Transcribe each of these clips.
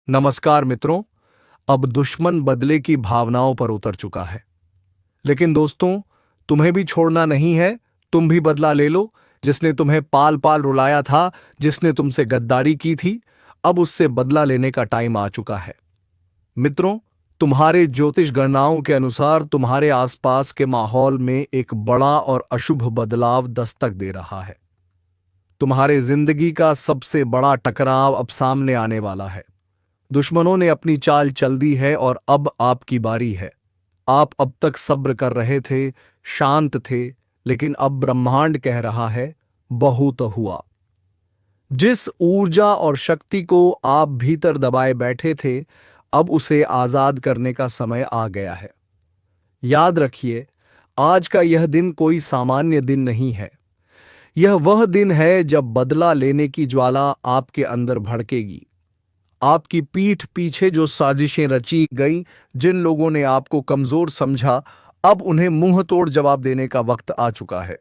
नमस्कार मित्रों। अब दुश्मन बदले की भावनाओं पर उतर चुका है, लेकिन दोस्तों, तुम्हें भी छोड़ना नहीं है। तुम भी बदला ले लो। जिसने तुम्हें पाल पाल रुलाया था, जिसने तुमसे गद्दारी की थी, अब उससे बदला लेने का टाइम आ चुका है। मित्रों, तुम्हारे ज्योतिष गणनाओं के अनुसार तुम्हारे आसपास के माहौल में एक बड़ा और अशुभ बदलाव दस्तक दे रहा है। तुम्हारे जिंदगी का सबसे बड़ा टकराव अब सामने आने वाला है। दुश्मनों ने अपनी चाल चल दी है और अब आपकी बारी है। आप अब तक सब्र कर रहे थे, शांत थे, लेकिन अब ब्रह्मांड कह रहा है, बहुत हुआ। जिस ऊर्जा और शक्ति को आप भीतर दबाए बैठे थे, अब उसे आजाद करने का समय आ गया है। याद रखिए, आज का यह दिन कोई सामान्य दिन नहीं है। यह वह दिन है जब बदला लेने की ज्वाला आपके अंदर भड़केगी। आपकी पीठ पीछे जो साजिशें रची गईं, जिन लोगों ने आपको कमजोर समझा, अब उन्हें मुंह तोड़ जवाब देने का वक्त आ चुका है।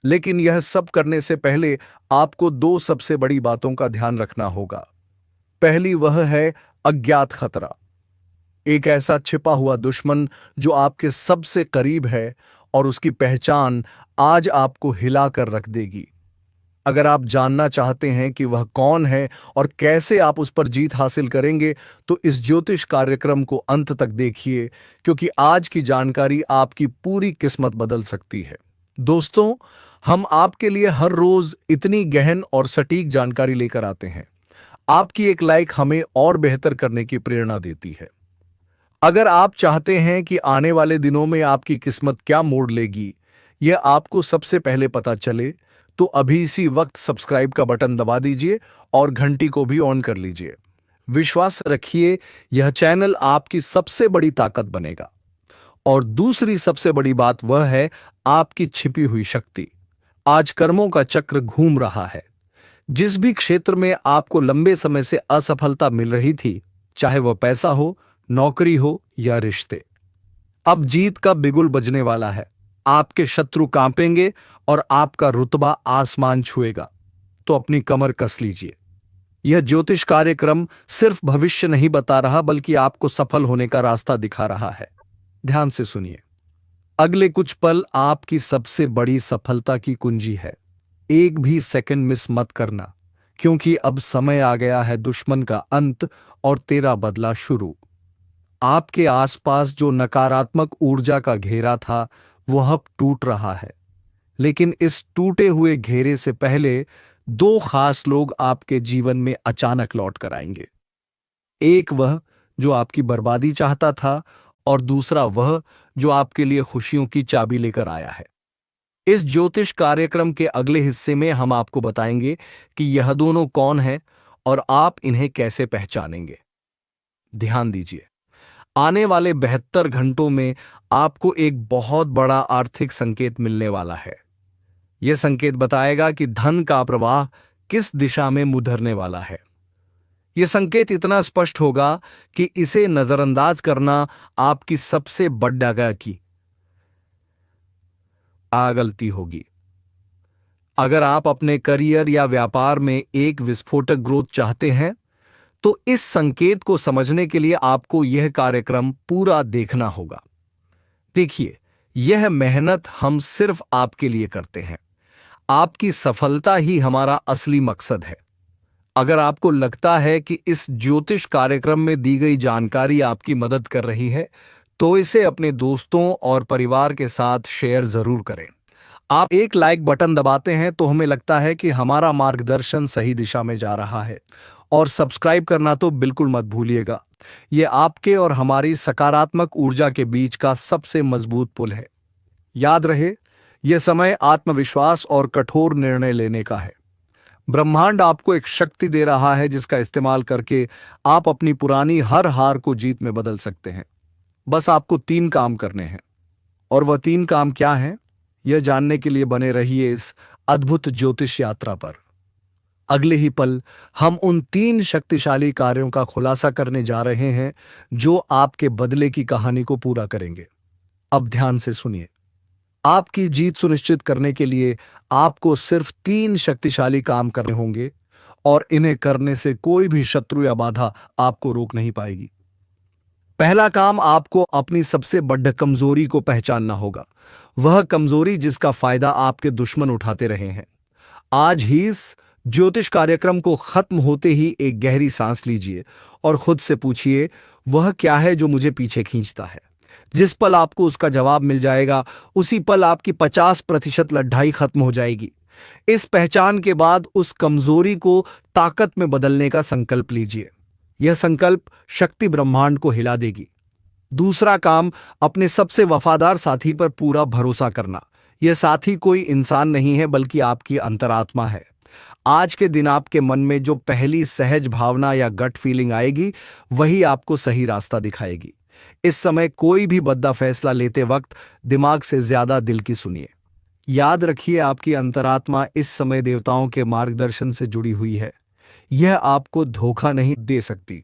लेकिन यह सब करने से पहले आपको दो सबसे बड़ी बातों का ध्यान रखना होगा। पहली वह है अज्ञात खतरा। एक ऐसा छिपा हुआ दुश्मन जो आपके सबसे करीब है और उसकी पहचान आज आपको हिला कर रख देगी। अगर आप जानना चाहते हैं कि वह कौन है और कैसे आप उस पर जीत हासिल करेंगे, तो इस ज्योतिष कार्यक्रम को अंत तक देखिए, क्योंकि आज की जानकारी आपकी पूरी किस्मत बदल सकती है। दोस्तों, हम आपके लिए हर रोज इतनी गहन और सटीक जानकारी लेकर आते हैं। आपकी एक लाइक हमें और बेहतर करने की प्रेरणा देती है। अगर आप चाहते हैं कि आने वाले दिनों में आपकी किस्मत क्या मोड़ लेगी, यह आपको सबसे पहले पता चले, तो अभी इसी वक्त सब्सक्राइब का बटन दबा दीजिए और घंटी को भी ऑन कर लीजिए। विश्वास रखिए, यह चैनल आपकी सबसे बड़ी ताकत बनेगा। और दूसरी सबसे बड़ी बात वह है आपकी छिपी हुई शक्ति। आज कर्मों का चक्र घूम रहा है। जिस भी क्षेत्र में आपको लंबे समय से असफलता मिल रही थी, चाहे वह पैसा हो, नौकरी हो या रिश्ते, अब जीत का बिगुल बजने वाला है। आपके शत्रु कांपेंगे और आपका रुतबा आसमान छुएगा। तो अपनी कमर कस लीजिए। यह ज्योतिष कार्यक्रम सिर्फ भविष्य नहीं बता रहा, बल्कि आपको सफल होने का रास्ता दिखा रहा है। ध्यान से सुनिए। अगले कुछ पल आपकी सबसे बड़ी सफलता की कुंजी है। एक भी सेकंड मिस मत करना, क्योंकि अब समय आ गया है दुश्मन का अंत और तेरा बदला शुरू। आपके आसपास जो नकारात्मक ऊर्जा का घेरा था, वह अब टूट रहा है। लेकिन इस टूटे हुए घेरे से पहले दो खास लोग आपके जीवन में अचानक लौट कर आएंगे। एक वह जो आपकी बर्बादी चाहता था, और दूसरा वह जो आपके लिए खुशियों की चाबी लेकर आया है। इस ज्योतिष कार्यक्रम के अगले हिस्से में हम आपको बताएंगे कि यह दोनों कौन हैं और आप इन्हें कैसे पहचानेंगे। ध्यान दीजिए, आने वाले 72 घंटों में आपको एक बहुत बड़ा आर्थिक संकेत मिलने वाला है। यह संकेत बताएगा कि धन का प्रवाह किस दिशा में मुधरने वाला है। यह संकेत इतना स्पष्ट होगा कि इसे नजरअंदाज करना आपकी सबसे बड़ी गलती होगी। अगर आप अपने करियर या व्यापार में एक विस्फोटक ग्रोथ चाहते हैं, तो इस संकेत को समझने के लिए आपको यह कार्यक्रम पूरा देखना होगा। देखिए, यह मेहनत हम सिर्फ आपके लिए करते हैं। आपकी सफलता ही हमारा असली मकसद है। अगर आपको लगता है कि इस ज्योतिष कार्यक्रम में दी गई जानकारी आपकी मदद कर रही है, तो इसे अपने दोस्तों और परिवार के साथ शेयर जरूर करें। आप एक लाइक बटन दबाते हैं तो हमें लगता है कि हमारा मार्गदर्शन सही दिशा में जा रहा है। और सब्सक्राइब करना तो बिल्कुल मत भूलिएगा। यह आपके और हमारी सकारात्मक ऊर्जा के बीच का सबसे मजबूत पुल है। याद रहे, यह समय आत्मविश्वास और कठोर निर्णय लेने का है। ब्रह्मांड आपको एक शक्ति दे रहा है, जिसका इस्तेमाल करके आप अपनी पुरानी हर हार को जीत में बदल सकते हैं। बस आपको 3 काम करने हैं। और वह 3 काम क्या हैं, यह जानने के लिए बने रहिए इस अद्भुत ज्योतिष यात्रा पर। अगले ही पल हम उन 3 शक्तिशाली कार्यों का खुलासा करने जा रहे हैं, जो आपके बदले की कहानी को पूरा करेंगे। अब ध्यान से सुनिए। आपकी जीत सुनिश्चित करने के लिए आपको सिर्फ 3 शक्तिशाली काम करने होंगे, और इन्हें करने से कोई भी शत्रु या बाधा आपको रोक नहीं पाएगी। पहला काम, आपको अपनी सबसे बड़ी कमजोरी को पहचानना होगा, वह कमजोरी जिसका फायदा आपके दुश्मन उठाते रहे हैं। आज ही इस ज्योतिष कार्यक्रम को खत्म होते ही एक गहरी सांस लीजिए और खुद से पूछिए, वह क्या है जो मुझे पीछे खींचता है। जिस पल आपको उसका जवाब मिल जाएगा, उसी पल आपकी 50% लड़ाई खत्म हो जाएगी। इस पहचान के बाद उस कमजोरी को ताकत में बदलने का संकल्प लीजिए। यह संकल्प शक्ति ब्रह्मांड को हिला देगी। दूसरा काम, अपने सबसे वफादार साथी पर पूरा भरोसा करना। यह साथी कोई इंसान नहीं है, बल्कि आपकी अंतरात्मा है। आज के दिन आपके मन में जो पहली सहज भावना या गट फीलिंग आएगी, वही आपको सही रास्ता दिखाएगी। इस समय कोई भी बड़ा फैसला लेते वक्त दिमाग से ज्यादा दिल की सुनिए। याद रखिए, आपकी अंतरात्मा इस समय देवताओं के मार्गदर्शन से जुड़ी हुई है। यह आपको धोखा नहीं दे सकती।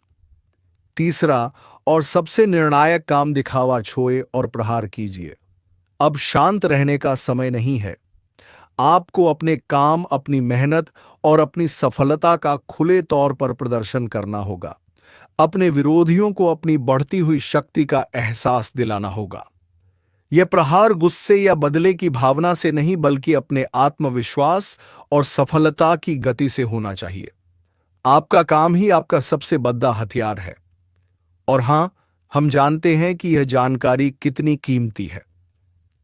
तीसरा और सबसे निर्णायक काम, दिखावा छोड़े और प्रहार कीजिए। अब शांत रहने का समय नहीं है। आपको अपने काम, अपनी मेहनत और अपनी सफलता का खुले तौर पर प्रदर्शन करना होगा। अपने विरोधियों को अपनी बढ़ती हुई शक्ति का एहसास दिलाना होगा। यह प्रहार गुस्से या बदले की भावना से नहीं, बल्कि अपने आत्मविश्वास और सफलता की गति से होना चाहिए। आपका काम ही आपका सबसे बड़ा हथियार है। और हां, हम जानते हैं कि यह जानकारी कितनी कीमती है।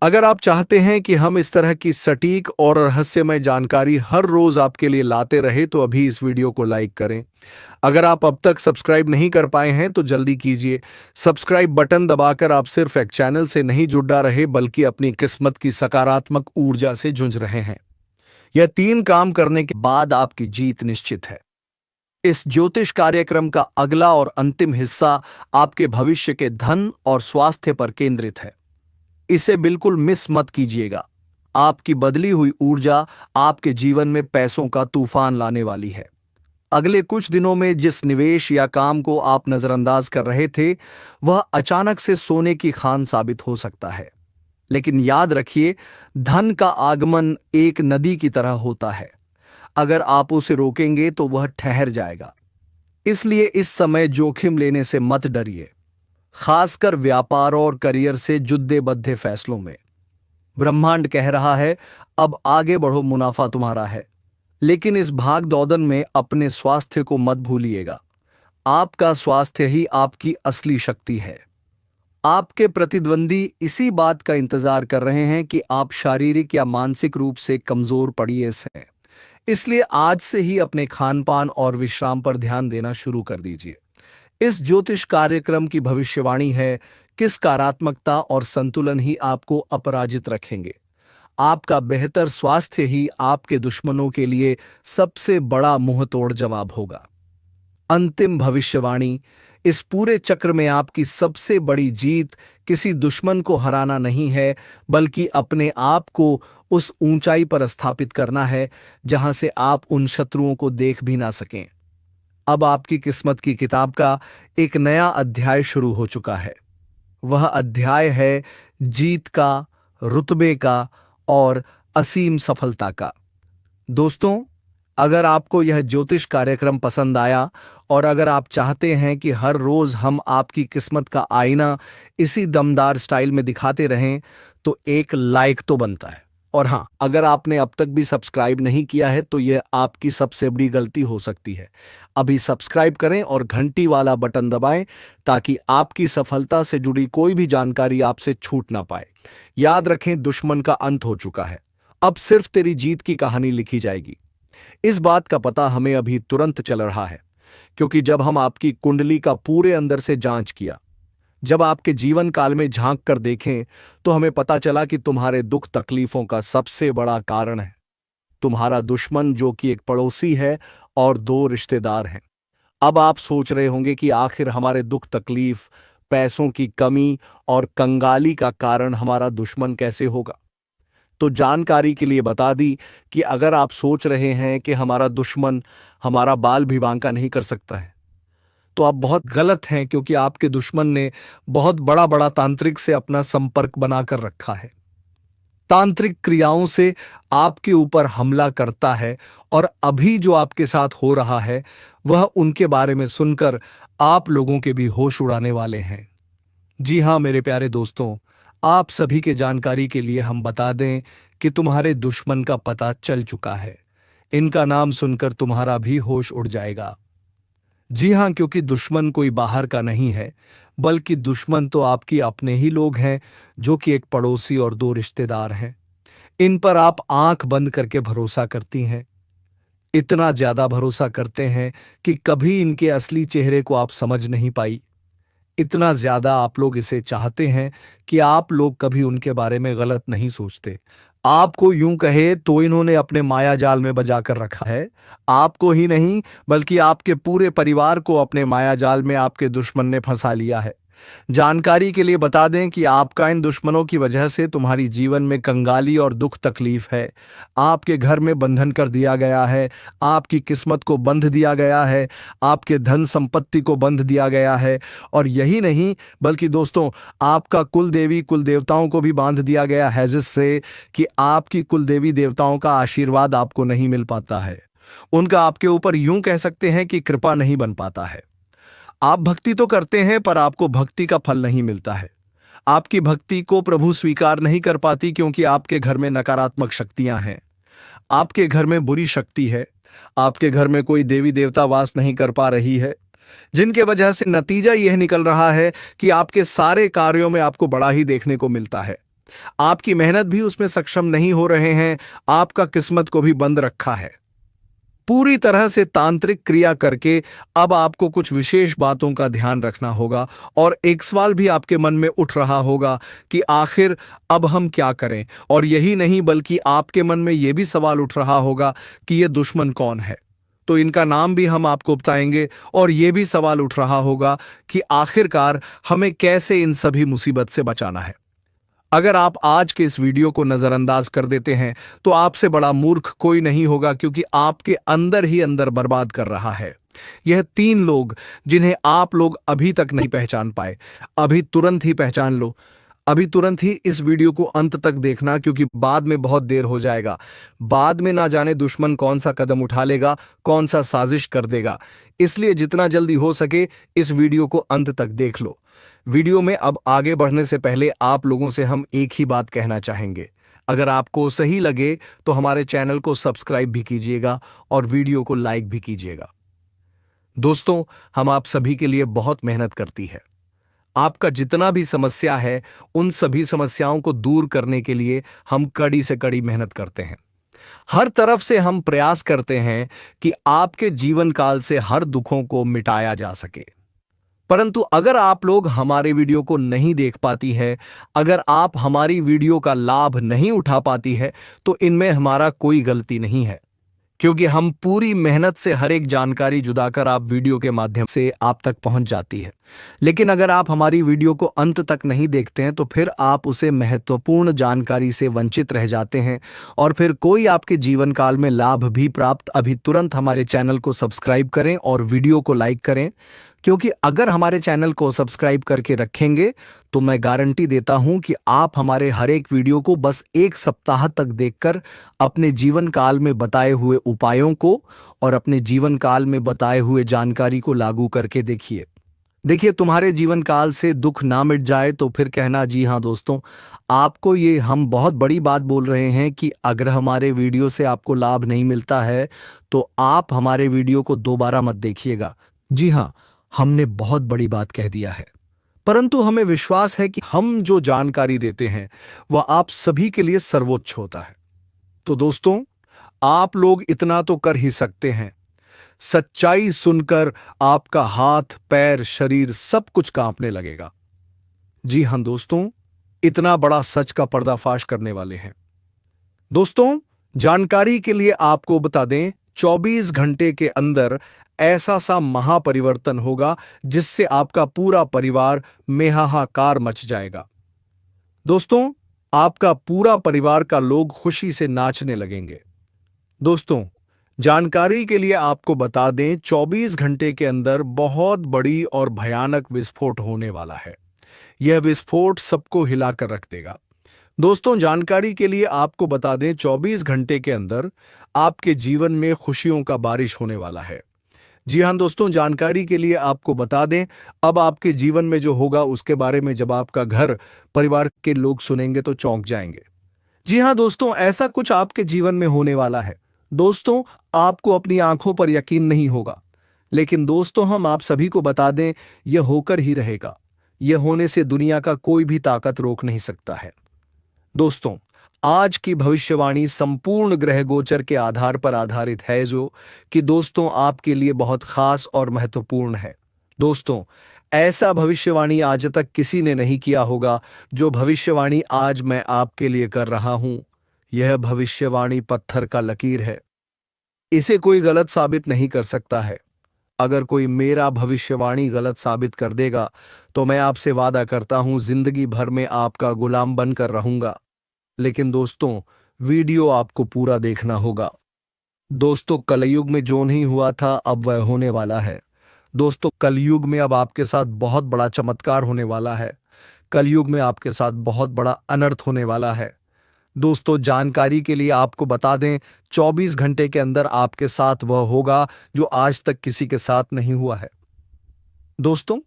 अगर आप चाहते हैं कि हम इस तरह की सटीक और रहस्यमय जानकारी हर रोज आपके लिए लाते रहे, तो अभी इस वीडियो को लाइक करें। अगर आप अब तक सब्सक्राइब नहीं कर पाए हैं तो जल्दी कीजिए। सब्सक्राइब बटन दबाकर आप सिर्फ एक चैनल से नहीं जुड़ा रहे, बल्कि अपनी किस्मत की सकारात्मक ऊर्जा से जुड़ रहे हैं। यह 3 काम करने के बाद आपकी जीत निश्चित है। इस ज्योतिष कार्यक्रम का अगला और अंतिम हिस्सा आपके भविष्य के धन और स्वास्थ्य पर केंद्रित है। इसे बिल्कुल मिस मत कीजिएगा। आपकी बदली हुई ऊर्जा आपके जीवन में पैसों का तूफान लाने वाली है। अगले कुछ दिनों में जिस निवेश या काम को आप नजरअंदाज कर रहे थे, वह अचानक से सोने की खान साबित हो सकता है। लेकिन याद रखिए, धन का आगमन एक नदी की तरह होता है। अगर आप उसे रोकेंगे तो वह ठहर जाएगा। इसलिए इस समय जोखिम लेने से मत डरिए, खासकर व्यापार और करियर से जुड़े बद्धे फैसलों में। ब्रह्मांड कह रहा है, अब आगे बढ़ो, मुनाफा तुम्हारा है। लेकिन इस भाग दौड़न में अपने स्वास्थ्य को मत भूलिएगा। आपका स्वास्थ्य ही आपकी असली शक्ति है। आपके प्रतिद्वंदी इसी बात का इंतजार कर रहे हैं कि आप शारीरिक या मानसिक रूप से कमजोर पड़िए हैं। इसलिए आज से ही अपने खान पान और विश्राम पर ध्यान देना शुरू कर दीजिए। इस ज्योतिष कार्यक्रम की भविष्यवाणी है, किस सकारात्मकता और संतुलन ही आपको अपराजित रखेंगे। आपका बेहतर स्वास्थ्य ही आपके दुश्मनों के लिए सबसे बड़ा मुंहतोड़ जवाब होगा। अंतिम भविष्यवाणी, इस पूरे चक्र में आपकी सबसे बड़ी जीत किसी दुश्मन को हराना नहीं है, बल्कि अपने आप को उस ऊंचाई पर स्थापित करना है जहां से आप उन शत्रुओं को देख भी ना सकें। अब आपकी किस्मत की किताब का एक नया अध्याय शुरू हो चुका है। वह अध्याय है जीत का, रुतबे का और असीम सफलता का। दोस्तों, अगर आपको यह ज्योतिष कार्यक्रम पसंद आया और अगर आप चाहते हैं कि हर रोज हम आपकी किस्मत का आईना इसी दमदार स्टाइल में दिखाते रहें, तो एक लाइक तो बनता है। और हाँ, अगर आपने अब तक भी सब्सक्राइब नहीं किया है तो यह आपकी सबसे बड़ी गलती हो सकती है। अभी सब्सक्राइब करें और घंटी वाला बटन दबाएं, ताकि आपकी सफलता से जुड़ी कोई भी जानकारी आपसे छूट ना पाए। याद रखें, दुश्मन का अंत हो चुका है। अब सिर्फ तेरी जीत की कहानी लिखी जाएगी। इस बात का पता हमें अभी तुरंत चल रहा है, क्योंकि जब हम आपकी कुंडली का पूरे अंदर से जांच किया, जब आपके जीवन काल में झांक कर देखें, तो हमें पता चला कि तुम्हारे दुख तकलीफों का सबसे बड़ा कारण है तुम्हारा दुश्मन, जो कि एक पड़ोसी है और 2 रिश्तेदार हैं। अब आप सोच रहे होंगे कि आखिर हमारे दुख तकलीफ, पैसों की कमी और कंगाली का कारण हमारा दुश्मन कैसे होगा। तो जानकारी के लिए बता दी कि अगर आप सोच रहे हैं कि हमारा दुश्मन हमारा बाल भी बांका नहीं कर सकता है, तो आप बहुत गलत हैं, क्योंकि आपके दुश्मन ने बहुत बड़ा बड़ा तांत्रिक से अपना संपर्क बनाकर रखा है। तांत्रिक क्रियाओं से आपके ऊपर हमला करता है और अभी जो आपके साथ हो रहा है वह उनके बारे में सुनकर आप लोगों के भी होश उड़ाने वाले हैं। जी हाँ मेरे प्यारे दोस्तों, आप सभी के जानकारी के लिए हम बता दें कि तुम्हारे दुश्मन का पता चल चुका है। इनका नाम सुनकर तुम्हारा भी होश उड़ जाएगा। जी हाँ, क्योंकि दुश्मन कोई बाहर का नहीं है, बल्कि दुश्मन तो आपकी अपने ही लोग हैं, जो कि एक पड़ोसी और दो रिश्तेदार हैं। इन पर आप आंख बंद करके भरोसा करती हैं। इतना ज्यादा भरोसा करते हैं कि कभी इनके असली चेहरे को आप समझ नहीं पाई। इतना ज्यादा आप लोग इसे चाहते हैं कि आप लोग कभी उनके बारे में गलत नहीं सोचते। आपको यूं कहे तो इन्होंने अपने माया जाल में बजा कर रखा है। आपको ही नहीं बल्कि आपके पूरे परिवार को अपने माया जाल में आपके दुश्मन ने फंसा लिया है। जानकारी के लिए बता दें कि आपका इन दुश्मनों की वजह से तुम्हारी जीवन में कंगाली और दुख तकलीफ है। आपके घर में बंधन कर दिया गया है, आपकी किस्मत को बंध दिया गया है, आपके धन संपत्ति को बंध दिया गया है। और यही नहीं बल्कि दोस्तों, आपका कुल देवी कुल देवताओं को भी बांध दिया गया है, जिससे कि आपकी कुल देवी देवताओं का आशीर्वाद आपको नहीं मिल पाता है। उनका आपके ऊपर यूं कह सकते हैं कि कृपा नहीं बन पाता है। आप भक्ति तो करते हैं पर आपको भक्ति का फल नहीं मिलता है। आपकी भक्ति को प्रभु स्वीकार नहीं कर पाती, क्योंकि आपके घर में नकारात्मक शक्तियां हैं। आपके घर में बुरी शक्ति है। आपके घर में कोई देवी देवता वास नहीं कर पा रही है, जिनके वजह से नतीजा यह निकल रहा है कि आपके सारे कार्यों में आपको बड़ा ही देखने को मिलता है। आपकी मेहनत भी उसमें सक्षम नहीं हो रहे हैं। आपका किस्मत को भी बंद रखा है। पूरी तरह से तांत्रिक क्रिया करके अब आपको कुछ विशेष बातों का ध्यान रखना होगा। और एक सवाल भी आपके मन में उठ रहा होगा कि आखिर अब हम क्या करें। और यही नहीं बल्कि आपके मन में यह भी सवाल उठ रहा होगा कि यह दुश्मन कौन है। तो इनका नाम भी हम आपको बताएंगे। और यह भी सवाल उठ रहा होगा कि आखिरकार हमें कैसे इन सभी मुसीबत से बचाना है। अगर आप आज के इस वीडियो को नजरअंदाज कर देते हैं तो आपसे बड़ा मूर्ख कोई नहीं होगा, क्योंकि आपके अंदर ही अंदर बर्बाद कर रहा है। यह 3 लोग जिन्हें आप लोग अभी तक नहीं पहचान पाए, अभी तुरंत ही पहचान लो। अभी तुरंत ही इस वीडियो को अंत तक देखना, क्योंकि बाद में बहुत देर हो जाएगा। बाद में ना जाने दुश्मन कौन सा कदम उठा लेगा, कौन सा साजिश कर देगा। इसलिए जितना जल्दी हो सके इस वीडियो को अंत तक देख लो। वीडियो में अब आगे बढ़ने से पहले आप लोगों से हम एक ही बात कहना चाहेंगे। अगर आपको सही लगे तो हमारे चैनल को सब्सक्राइब भी कीजिएगा और वीडियो को लाइक भी कीजिएगा। दोस्तों, हम आप सभी के लिए बहुत मेहनत करती है। आपका जितना भी समस्या है उन सभी समस्याओं को दूर करने के लिए हम कड़ी से कड़ी मेहनत करते हैं। हर तरफ से हम प्रयास करते हैं कि आपके जीवन काल से हर दुखों को मिटाया जा सके। परंतु अगर आप लोग हमारे वीडियो को नहीं देख पाती है, अगर आप हमारी वीडियो का लाभ नहीं उठा पाती है, तो इनमें हमारा कोई गलती नहीं है, क्योंकि हम पूरी मेहनत से हर एक जानकारी जुदाकर आप वीडियो के माध्यम से आप तक पहुंच जाती है। लेकिन अगर आप हमारी वीडियो को अंत तक नहीं देखते हैं तो फिर आप उसे महत्वपूर्ण जानकारी से वंचित रह जाते हैं और फिर कोई आपके जीवन काल में लाभ भी प्राप्त। अभी तुरंत हमारे चैनल को सब्सक्राइब करें और वीडियो को लाइक करें, क्योंकि अगर हमारे चैनल को सब्सक्राइब करके रखेंगे तो मैं गारंटी देता हूं कि आप हमारे हर एक वीडियो को बस 1 सप्ताह तक देखकर अपने जीवन काल में बताए हुए उपायों को और अपने जीवन काल में बताए हुए जानकारी को लागू करके देखिए। तुम्हारे जीवन काल से दुख ना मिट जाए तो फिर कहना जी हाँ दोस्तों, आपको ये हम बहुत बड़ी बात बोल रहे हैं कि अगर हमारे वीडियो से आपको लाभ नहीं मिलता है तो आप हमारे वीडियो को दोबारा मत देखिएगा। जी हाँ, हमने बहुत बड़ी बात कह दिया है, परंतु हमें विश्वास है कि हम जो जानकारी देते हैं वह आप सभी के लिए सर्वोच्च होता है। तो दोस्तों, आप लोग इतना तो कर ही सकते हैं। सच्चाई सुनकर आपका हाथ पैर शरीर सब कुछ कांपने लगेगा। जी हां दोस्तों, इतना बड़ा सच का पर्दाफाश करने वाले हैं। दोस्तों, जानकारी के लिए आपको बता दें, 24 घंटे के अंदर ऐसा सा महापरिवर्तन होगा जिससे आपका पूरा परिवार में हाहाकार मच जाएगा। दोस्तों, आपका पूरा परिवार का लोग खुशी से नाचने लगेंगे। दोस्तों, जानकारी के लिए आपको बता दें, 24 घंटे के अंदर बहुत बड़ी और भयानक विस्फोट होने वाला है। यह विस्फोट सबको हिलाकर रख देगा। दोस्तों, जानकारी के लिए आपको बता दें 24 घंटे के अंदर आपके जीवन में खुशियों का बारिश होने वाला है। जी हाँ दोस्तों, जानकारी के लिए आपको बता दें, अब आपके जीवन में जो होगा उसके बारे में जब आपका घर परिवार के लोग सुनेंगे तो चौंक जाएंगे। जी हाँ दोस्तों, ऐसा कुछ आपके जीवन में होने वाला है। दोस्तों, आपको अपनी आंखों पर यकीन नहीं होगा, लेकिन दोस्तों हम आप सभी को बता दें, यह होकर ही रहेगा। यह होने से दुनिया का कोई भी ताकत रोक नहीं सकता है। दोस्तों, आज की भविष्यवाणी संपूर्ण ग्रह गोचर के आधार पर आधारित है, जो कि दोस्तों आपके लिए बहुत खास और महत्वपूर्ण है। दोस्तों, ऐसा भविष्यवाणी आज तक किसी ने नहीं किया होगा जो भविष्यवाणी आज मैं आपके लिए कर रहा हूं। यह भविष्यवाणी पत्थर का लकीर है, इसे कोई गलत साबित नहीं कर सकता है। अगर कोई मेरा भविष्यवाणी गलत साबित कर देगा तो मैं आपसे वादा करता हूं, जिंदगी भर में आपका गुलाम बनकर रहूंगा। लेकिन दोस्तों, वीडियो आपको पूरा देखना होगा। दोस्तों, कलयुग में जो नहीं हुआ था अब वह होने वाला है। दोस्तों, कलयुग में अब आपके साथ बहुत बड़ा चमत्कार होने वाला है। कलयुग में आपके साथ बहुत बड़ा अनर्थ होने वाला है। दोस्तों, जानकारी के लिए आपको बता दें, 24 घंटे के अंदर आपके साथ वह होगा जो आज तक किसी के साथ नहीं हुआ है। दोस्तों,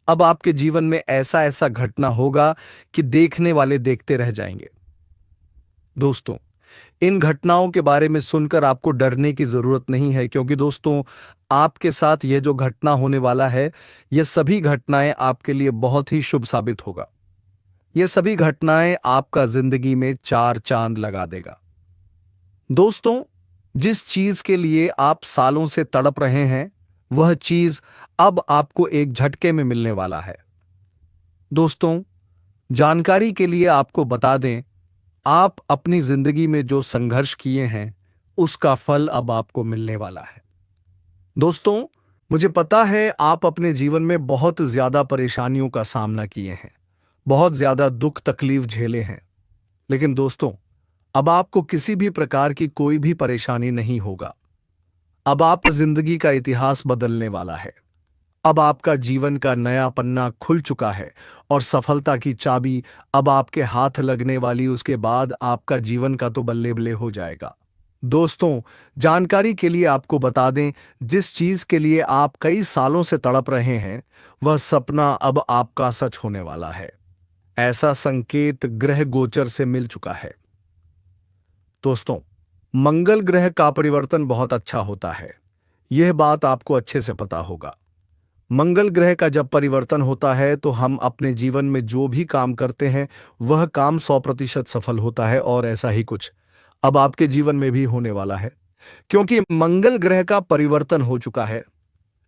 अब आपके जीवन में ऐसा ऐसा घटना होगा कि देखने वाले देखते रह जाएंगे। दोस्तों, इन घटनाओं के बारे में सुनकर आपको डरने की जरूरत नहीं है, क्योंकि दोस्तों आपके साथ यह जो घटना होने वाला है, यह सभी घटनाएं आपके लिए बहुत ही शुभ साबित होगा। यह सभी घटनाएं आपका जिंदगी में 4 चांद लगा देगा। दोस्तों, जिस चीज के लिए आप सालों से तड़प रहे हैं, वह चीज अब आपको एक झटके में मिलने वाला है। दोस्तों, जानकारी के लिए आपको बता दें, आप अपनी जिंदगी में जो संघर्ष किए हैं उसका फल अब आपको मिलने वाला है। दोस्तों, मुझे पता है आप अपने जीवन में बहुत ज्यादा परेशानियों का सामना किए हैं, बहुत ज्यादा दुख तकलीफ झेले हैं, लेकिन दोस्तों अब आपको किसी भी प्रकार की कोई भी परेशानी नहीं होगा। अब आप जिंदगी का इतिहास बदलने वाला है। अब आपका जीवन का नया पन्ना खुल चुका है और सफलता की चाबी अब आपके हाथ लगने वाली, उसके बाद आपका जीवन का तो बल्ले बल्ले हो जाएगा। दोस्तों, जानकारी के लिए आपको बता दें, जिस चीज के लिए आप कई सालों से तड़प रहे हैं, वह सपना अब आपका सच होने वाला है। ऐसा संकेत ग्रह गोचर से मिल चुका है। दोस्तों, मंगल ग्रह का परिवर्तन बहुत अच्छा होता है, यह बात आपको अच्छे से पता होगा। मंगल ग्रह का जब परिवर्तन होता है तो हम अपने जीवन में जो भी काम करते हैं वह काम 100% सफल होता है, और ऐसा ही कुछ अब आपके जीवन में भी होने वाला है, क्योंकि मंगल ग्रह का परिवर्तन हो चुका है,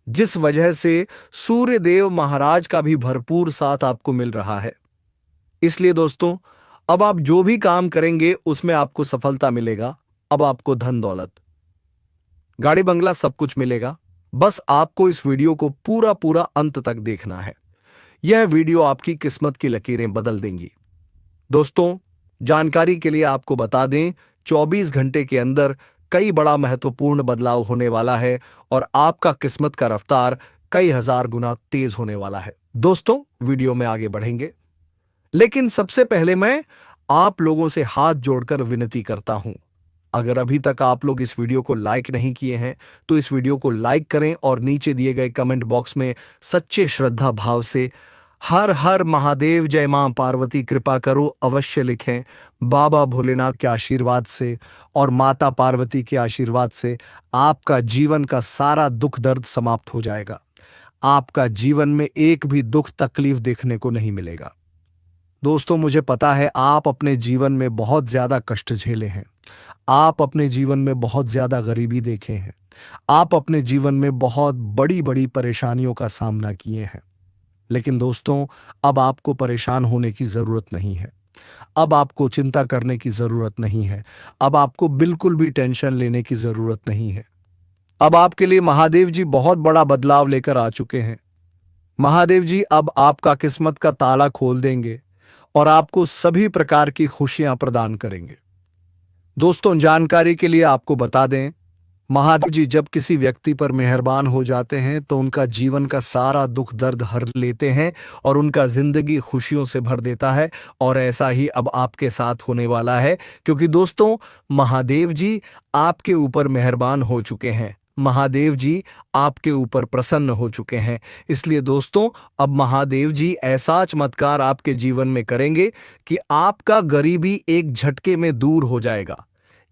जिस वजह से सूर्य देव महाराज का भी भरपूर साथ आपको मिल रहा है। इसलिए दोस्तों, अब आप जो भी काम करेंगे उसमें आपको सफलता मिलेगा। अब आपको धन दौलत गाड़ी बंगला सब कुछ मिलेगा। बस आपको इस वीडियो को पूरा पूरा अंत तक देखना है। यह वीडियो आपकी किस्मत की लकीरें बदल देंगी। दोस्तों, जानकारी के लिए आपको बता दें, 24 घंटे के अंदर कई बड़ा महत्वपूर्ण बदलाव होने वाला है और आपका किस्मत का रफ्तार कई हजार गुना तेज होने वाला है। दोस्तों, वीडियो में आगे बढ़ेंगे, लेकिन सबसे पहले मैं आप लोगों से हाथ जोड़कर विनती करता हूं, अगर अभी तक आप लोग इस वीडियो को लाइक नहीं किए हैं तो इस वीडियो को लाइक करें और नीचे दिए गए कमेंट बॉक्स में सच्चे श्रद्धा भाव से हर हर महादेव, जय मां पार्वती कृपा करो अवश्य लिखें। बाबा भोलेनाथ के आशीर्वाद से और माता पार्वती के आशीर्वाद से आपका जीवन का सारा दुख दर्द समाप्त हो जाएगा। आपका जीवन में एक भी दुख तकलीफ देखने को नहीं मिलेगा। दोस्तों, मुझे पता है आप अपने जीवन में बहुत ज्यादा कष्ट झेले हैं, आप अपने जीवन में बहुत ज्यादा गरीबी देखे हैं, आप अपने जीवन में बहुत बड़ी बड़ी परेशानियों का सामना किए हैं, लेकिन दोस्तों अब आपको परेशान होने की जरूरत नहीं है। अब आपको चिंता करने की जरूरत नहीं है। अब आपको बिल्कुल भी टेंशन लेने की जरूरत नहीं है। अब आपके लिए महादेव जी बहुत बड़ा बदलाव लेकर आ चुके हैं। महादेव जी अब आपका किस्मत का ताला खोल देंगे और आपको सभी प्रकार की खुशियां प्रदान करेंगे। दोस्तों, जानकारी के लिए आपको बता दें, महादेव जी जब किसी व्यक्ति पर मेहरबान हो जाते हैं तो उनका जीवन का सारा दुख दर्द हर लेते हैं और उनका जिंदगी खुशियों से भर देता है। और ऐसा ही अब आपके साथ होने वाला है, क्योंकि दोस्तों महादेव जी आपके ऊपर मेहरबान हो चुके हैं। महादेव जी आपके ऊपर प्रसन्न हो चुके हैं। इसलिए दोस्तों अब महादेव जी ऐसा चमत्कार आपके जीवन में करेंगे कि आपका गरीबी एक झटके में दूर हो जाएगा।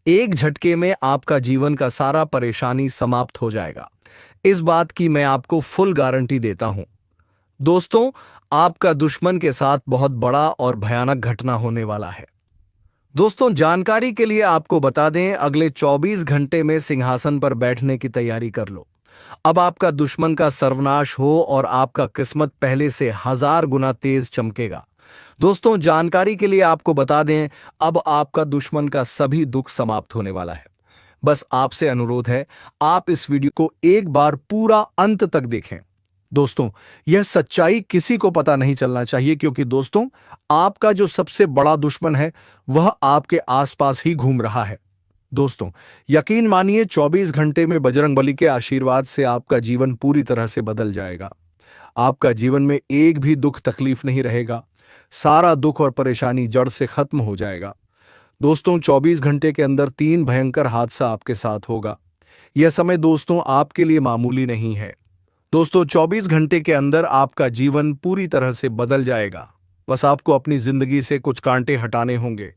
एक झटके में आपका जीवन का सारा परेशानी समाप्त हो जाएगा। इस बात की मैं आपको फुल गारंटी देता हूं। दोस्तों आपका दुश्मन के साथ बहुत बड़ा और भयानक घटना होने वाला है। दोस्तों जानकारी के लिए आपको बता दें, अगले 24 घंटे में सिंहासन पर बैठने की तैयारी कर लो। अब आपका दुश्मन का सर्वनाश हो और आपका किस्मत पहले से 1000 गुना तेज चमकेगा। दोस्तों जानकारी के लिए आपको बता दें, अब आपका दुश्मन का सभी दुख समाप्त होने वाला है। बस आपसे अनुरोध है, आप इस वीडियो को एक बार पूरा अंत तक देखें। दोस्तों यह सच्चाई किसी को पता नहीं चलना चाहिए, क्योंकि दोस्तों आपका जो सबसे बड़ा दुश्मन है वह आपके आसपास ही घूम रहा है। दोस्तों यकीन मानिए 24 घंटे में बजरंगबली के आशीर्वाद से आपका जीवन पूरी तरह से बदल जाएगा। आपका जीवन में एक भी दुख तकलीफ नहीं रहेगा। सारा दुख और परेशानी जड़ से खत्म हो जाएगा। दोस्तों 24 घंटे के अंदर 3 भयंकर हादसा आपके साथ होगा। यह समय दोस्तों आपके लिए मामूली नहीं है। दोस्तों 24 घंटे के अंदर आपका जीवन पूरी तरह से बदल जाएगा। बस आपको अपनी जिंदगी से कुछ कांटे हटाने होंगे।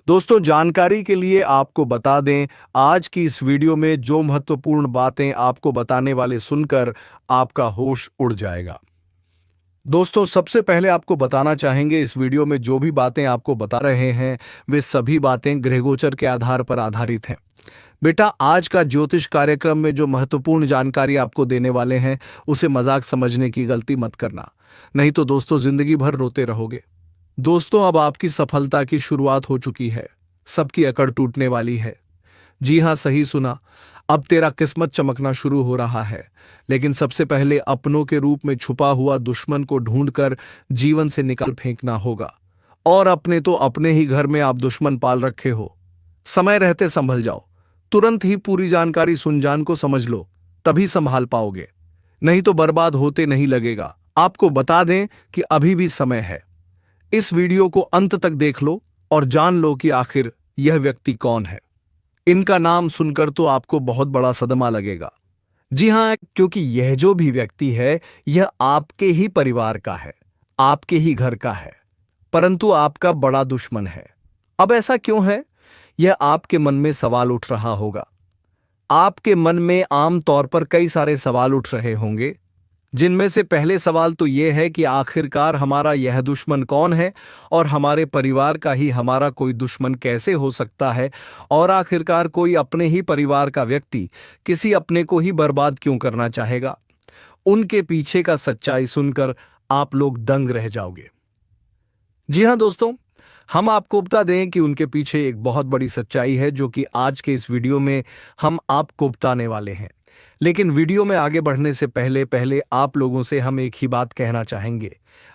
दोस्तों जानकारी के लिए आपको बता दें, आज की इस वीडियो में जो महत्वपूर्ण बातें आपको बताने वाले सुनकर आपका होश उड़ जाएगा। दोस्तों सबसे पहले आपको बताना चाहेंगे, इस वीडियो में जो भी बातें आपको बता रहे हैं वे सभी बातें ग्रहगोचर के आधार पर आधारित हैं। बेटा आज का ज्योतिष कार्यक्रम में जो महत्वपूर्ण जानकारी आपको देने वाले हैं उसे मजाक समझने की गलती मत करना, नहीं तो दोस्तों जिंदगी भर रोते रहोगे। दोस्तों अब आपकी सफलता की शुरुआत हो चुकी है। सबकी अकड़ टूटने वाली है। जी हां सही सुना, अब तेरा किस्मत चमकना शुरू हो रहा है। लेकिन सबसे पहले अपनों के रूप में छुपा हुआ दुश्मन को ढूंढकर जीवन से निकाल फेंकना होगा। और अपने तो अपने ही घर में आप दुश्मन पाल रखे हो। समय रहते संभल जाओ। तुरंत ही पूरी जानकारी सुन जान को समझ लो, तभी संभाल पाओगे, नहीं तो बर्बाद होते नहीं लगेगा। आपको बता दें कि अभी भी समय है। इस वीडियो को अंत तक देख लो और जान लो कि आखिर यह व्यक्ति कौन है। इनका नाम सुनकर तो आपको बहुत बड़ा सदमा लगेगा। जी हां, क्योंकि यह जो भी व्यक्ति है यह आपके ही परिवार का है, आपके ही घर का है, परंतु आपका बड़ा दुश्मन है। अब ऐसा क्यों है? यह आपके मन में सवाल उठ रहा होगा। आपके मन में आम तौर पर कई सारे सवाल उठ रहे होंगे, जिनमें से पहले सवाल तो यह है कि आखिरकार हमारा यह दुश्मन कौन है और हमारे परिवार का ही हमारा कोई दुश्मन कैसे हो सकता है, और आखिरकार कोई अपने ही परिवार का व्यक्ति किसी अपने को ही बर्बाद क्यों करना चाहेगा। उनके पीछे का सच्चाई सुनकर आप लोग दंग रह जाओगे। जी हां दोस्तों, हम आपको बता दें कि उनके पीछे एक बहुत बड़ी सच्चाई है, जो कि आज के इस वीडियो में हम आपको बताने वाले हैं। लेकिन वीडियो में आगे बढ़ने से पहले आप लोगों से हम एक ही बात कहना चाहेंगे।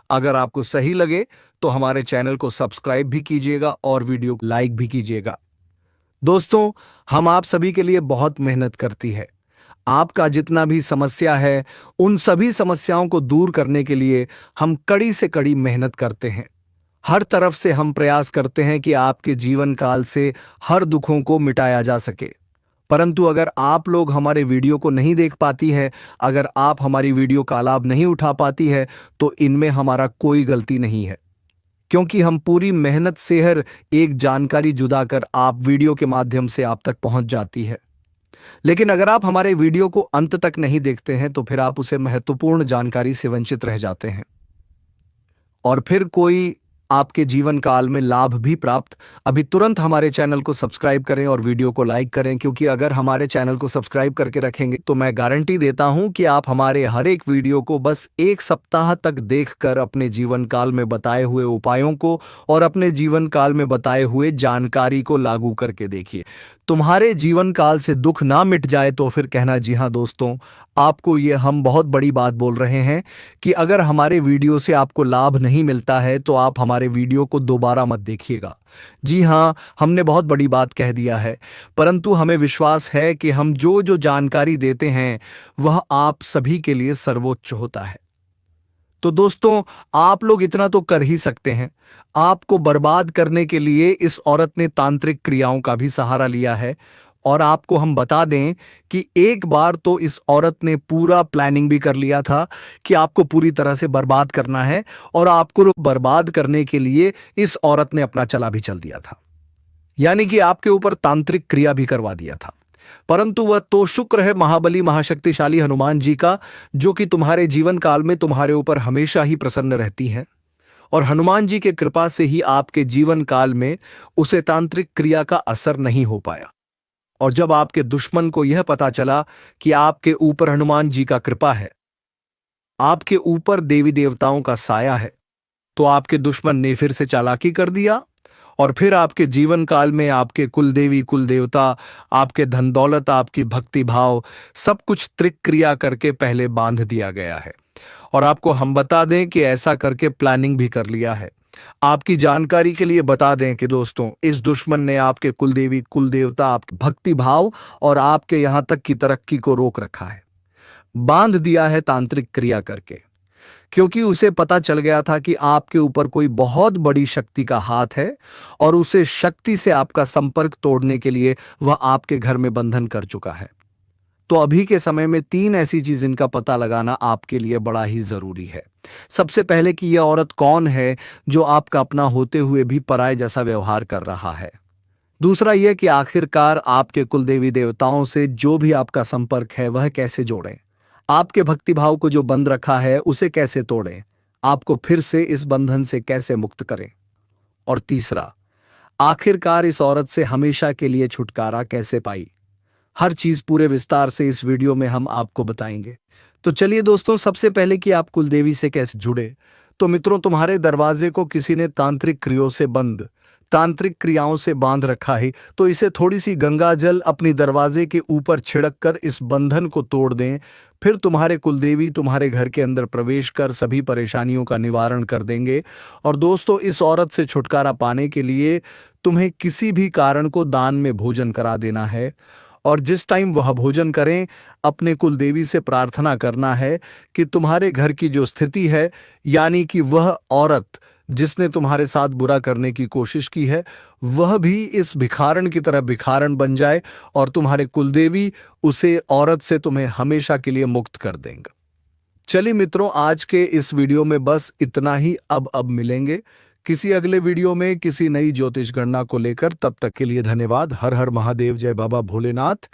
अगर आपको सही लगे तो हमारे चैनल को सब्सक्राइब भी कीजिएगा और वीडियो को लाइक भी कीजिएगा। दोस्तों हम आप सभी के लिए बहुत मेहनत करती है। आपका जितना भी समस्या है उन सभी समस्याओं को दूर करने के लिए हम कड़ी से कड़ी मेहनत करते हैं। हर तरफ से हम प्रयास करते हैं कि आपके जीवन काल से हर दुखों को मिटाया जा सके। परंतु अगर आप लोग हमारे वीडियो को नहीं देख पाती है, अगर आप हमारी वीडियो का लाभ नहीं उठा पाती है, तो इनमें हमारा कोई गलती नहीं है, क्योंकि हम पूरी मेहनत से हर एक जानकारी जुदा कर आप वीडियो के माध्यम से आप तक पहुंच जाती है। लेकिन अगर आप हमारे वीडियो को अंत तक नहीं देखते हैं तो फिर आप उसे महत्वपूर्ण जानकारी से वंचित रह जाते हैं और फिर कोई आपके जीवन काल में लाभ भी प्राप्त। अभी तुरंत हमारे चैनल को सब्सक्राइब करें और वीडियो को लाइक करें, क्योंकि अगर हमारे चैनल को सब्सक्राइब करके रखेंगे तो मैं गारंटी देता हूं कि आप हमारे हर एक वीडियो को बस 1 सप्ताह तक देखकर अपने जीवन काल में बताए हुए उपायों को और अपने जीवन काल में बताए हुए जानकारी को लागू करके देखिए। तुम्हारे जीवन काल से दुख ना मिट जाए तो फिर कहना। जी हां दोस्तों, आपको ये हम बहुत बड़ी बात बोल रहे हैं कि अगर हमारे वीडियो से आपको लाभ नहीं मिलता है तो आप हमारे हमारे वीडियो को दोबारा मत देखिएगा। जी हाँ, हमने बहुत बड़ी बात कह दिया है, परंतु हमें विश्वास है कि हम जो जो जानकारी देते हैं वह आप सभी के लिए सर्वोच्च होता है। तो दोस्तों, आप लोग इतना तो कर ही सकते हैं। आपको बर्बाद करने के लिए इस औरत ने तांत्रिक क्रियाओं का भी सहारा लिया है। और आपको हम बता दें कि एक बार तो इस औरत ने पूरा प्लानिंग भी कर लिया था कि आपको पूरी तरह से बर्बाद करना है, और आपको बर्बाद करने के लिए इस औरत ने अपना चला भी चल दिया था, यानी कि आपके ऊपर तांत्रिक क्रिया भी करवा दिया था। परंतु वह तो शुक्र है महाबली महाशक्तिशाली हनुमान जी का, जो कि तुम्हारे जीवन काल में तुम्हारे ऊपर हमेशा ही प्रसन्न रहती हैं। और हनुमान जी के कृपा से ही आपके जीवन काल में उसे तांत्रिक क्रिया का असर नहीं हो पाया। और जब आपके दुश्मन को यह पता चला कि आपके ऊपर हनुमान जी का कृपा है, आपके ऊपर देवी देवताओं का साया है, तो आपके दुश्मन ने फिर से चालाकी कर दिया और फिर आपके जीवन काल में आपके कुल देवी कुल देवता, आपके धन दौलत, आपकी भक्ति भाव, सब कुछ त्रिक क्रिया करके पहले बांध दिया गया है। और आपको हम बता दें कि ऐसा करके प्लानिंग भी कर लिया है। आपकी जानकारी के लिए बता दें कि दोस्तों, इस दुश्मन ने आपके कुल देवी कुल देवता, आपके भक्ति भाव और आपके यहां तक की तरक्की को रोक रखा है, बांध दिया है तांत्रिक क्रिया करके। क्योंकि उसे पता चल गया था कि आपके ऊपर कोई बहुत बड़ी शक्ति का हाथ है और उसे शक्ति से आपका संपर्क तोड़ने के लिए वह आपके घर में बंधन कर चुका है। तो अभी के समय में 3 ऐसी चीज इनका पता लगाना आपके लिए बड़ा ही जरूरी है। सबसे पहले कि यह औरत कौन है जो आपका अपना होते हुए भी पराये जैसा व्यवहार कर रहा है। दूसरा यह कि आखिरकार आपके कुल देवी देवताओं से जो भी आपका संपर्क है वह कैसे जोड़ें, आपके भक्तिभाव को जो बंद रखा है उसे कैसे तोड़ें, आपको फिर से इस बंधन से कैसे मुक्त करें। और तीसरा, आखिरकार इस औरत से हमेशा के लिए छुटकारा कैसे पाई। हर चीज पूरे विस्तार से इस वीडियो में हम आपको बताएंगे। तो चलिए दोस्तों, सबसे पहले कि आप कुलदेवी से कैसे जुड़े। तो मित्रों, तुम्हारे दरवाजे को किसी ने तांत्रिक क्रियाओं से बंद, तांत्रिक क्रियाओं से बांध रखा है, तो इसे थोड़ी सी गंगा जल अपनी दरवाजे के ऊपर छिड़क कर इस बंधन को तोड़ दें। फिर तुम्हारे कुलदेवी तुम्हारे घर के अंदर प्रवेश कर सभी परेशानियों का निवारण कर देंगे। और दोस्तों, इस औरत से छुटकारा पाने के लिए तुम्हें किसी भी कारण को दान में भोजन करा देना है। और जिस टाइम वह भोजन करें, अपने कुलदेवी से प्रार्थना करना है कि तुम्हारे घर की जो स्थिति है, यानी कि वह औरत जिसने तुम्हारे साथ बुरा करने की कोशिश की है, वह भी इस भिखारन की तरह भिखारन बन जाए और तुम्हारे कुलदेवी उसे औरत से तुम्हें हमेशा के लिए मुक्त कर देंगे। चलिए मित्रों, आज के इस वीडियो में बस इतना ही। अब मिलेंगे किसी अगले वीडियो में किसी नई ज्योतिष गणना को लेकर। तब तक के लिए धन्यवाद। हर हर महादेव, जय बाबा भोलेनाथ।